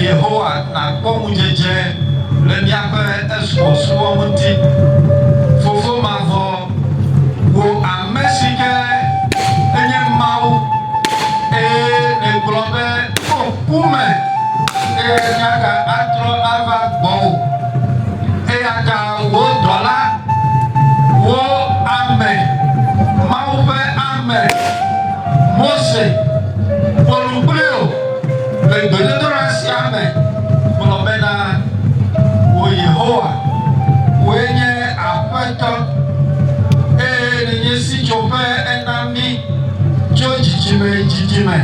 Yehowa na kpɔmu dzedze le miaƒe esubɔsubɔ ŋuti. Fofo mavɔ, wo ame si ke enye Mawu eye negblɔ be o kume eye miaga atrɔ ava gbɔwò eya ta wo dɔla, wo ame, Mawu ƒe ame, Mose ƒolu kpli o le gbedodoɖa sia me gblɔ bena wo Yehowa, woe nye Aƒetɔ eye nenye sitsoƒe ena mi tso dzidzime dzidzime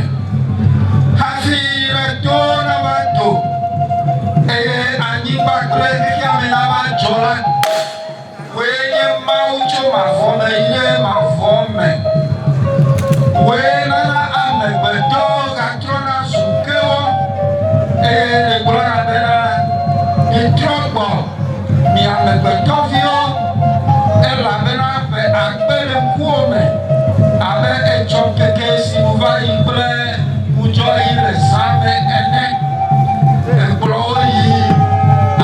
hafi ɖe to nava do eye anyigba kple xexeame nava dzɔ la, woe nye Mawu tso mavɔ me yi ɖe mavɔ me. Woe nana amegbetɔwo gatrɔna zu kewɔ eye negblɔna bena mitrɔ gbɔ mi amegbetɔviwo elabena ƒe akpe le ŋkuwo me abe etsɔ keke si nu va yi kple ŋudzɔ yi le zã me ene. Ekplɔwo yi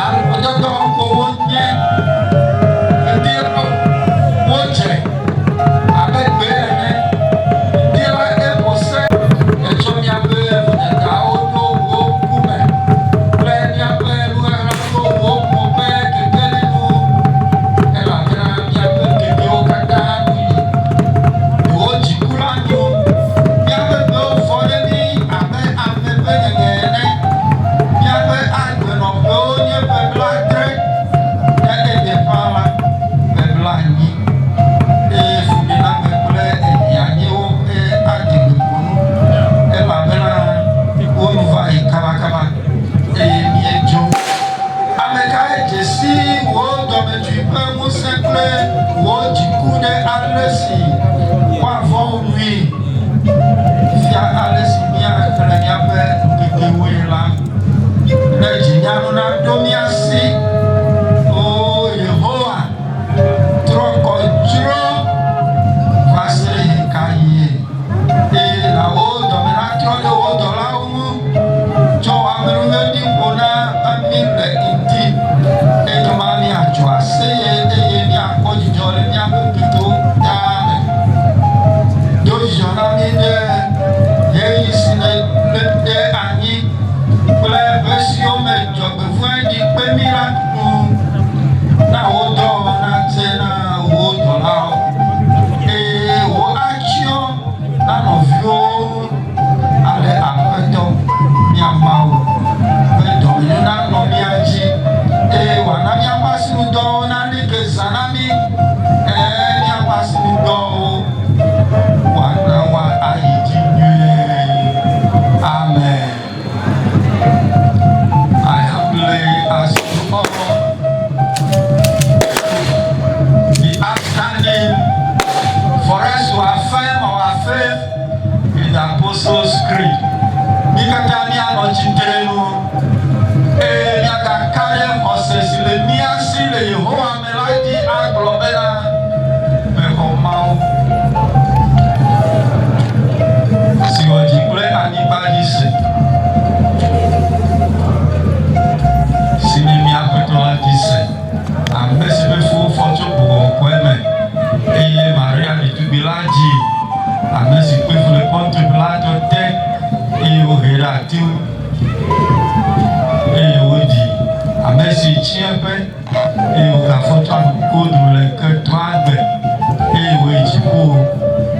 alɔdɔdɔ ko wonye ŋdirawo wodze abe gbe ene. Ŋdira eƒose etsɔ miaƒe vodadawo ɖo wo ŋkume kple miaƒe nuhehewo ɖo wo mo ƒe kekelinu elabena miaƒe kekewo katã nu yi. Wo dziku la nyo, miaƒe gbewo fɔ ɖe mi abe ame ƒe ŋeŋe ene. Miaƒe agbenɔƒewo nye ƒe blaadre eye ɖeƒã la ƒe blaenyi eye fudiname kple ehiãnyiwo eye aɖigbeponu elabena wo nu va yi kabakaba eye miedzo. Ame kae dze si wo dɔmedzoe ƒe ŋusẽ kple wo dziku ɖe ale si woavɔ wo nui fia ale si míaxlẽ míaƒe kekewoe la. Ne dzinyanu naɖo mía si, o Yehowa, trɔ kɔ dzro va se ɖe ɣe ka ɣie eye na wo dɔme natrɔ ɖe wo dɔlawo ŋu tsɔ wo amenuvevi ƒo na emi le ŋdi eyoma míatso aseye eye míakpɔ dzidzɔ le míaƒe kekewo taa me. Do dzidzɔ na mí ɖe ɣeyiɣi si le ɖe anyi kple ƒe siwo me dzɔgbevɔ̃e ɖi kpe mí la nu na wo dɔwɔna te na wo dɔlawo eye wo atsyɔ na nɔviwo ŋu ale Aƒetɔ mía Mawu ƒe dɔmenyo nanɔ mía dzi eye wòana míaƒe asinudɔwo nane ke zã na mí míaƒe asinudɔwo wòana wa ayi dzi nyuie. Amen. I humbly ask you all be upstanding for us to affirm our faith in the Apostles' Creed. Mi katã míanɔ tsitre nu eye míagaka ɖe xɔse si le mía si le Yehowa me la dzi agblɔ bena mexɔ Mawu si wɔ dzi kple anyigba dzi se, si nye mía Aƒetɔ la dzi se, ame si ƒe fowo fɔ tso bobɔbɔe me eye Maria ɖetugbi la dzi, ame si kpe fu le Pɔnto Pilato te eye wohee ɖe ati ŋu eye woɖi, ame si tsi eƒe eye wogafɔ tsɔ anukodo le ketɔa gbe eye woyi dziƒo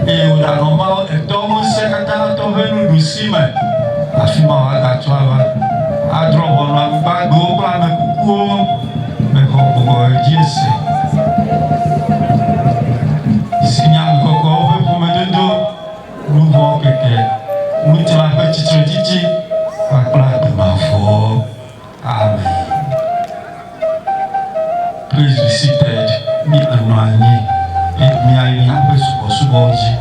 eye woɖanɔ Mawu etɔ ŋusẽ katã tɔ ƒe nuɖusime afi ma woagatsɔ ava adrɔ ʋɔnu amegbagbewo kple ame kukuwo mexɔ gbɔgbɔ dzi ese si nye amekɔkɔwo ƒe ƒomedodo nu vɔ̃ keke ŋutilã ƒe tsitredzidzi kpakple agbemavɔ. Amen. Please be seated. Míanɔ anyi eye míayi míaƒe subɔsubɔwo dzi.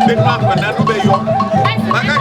bema kwa nanu be yo maka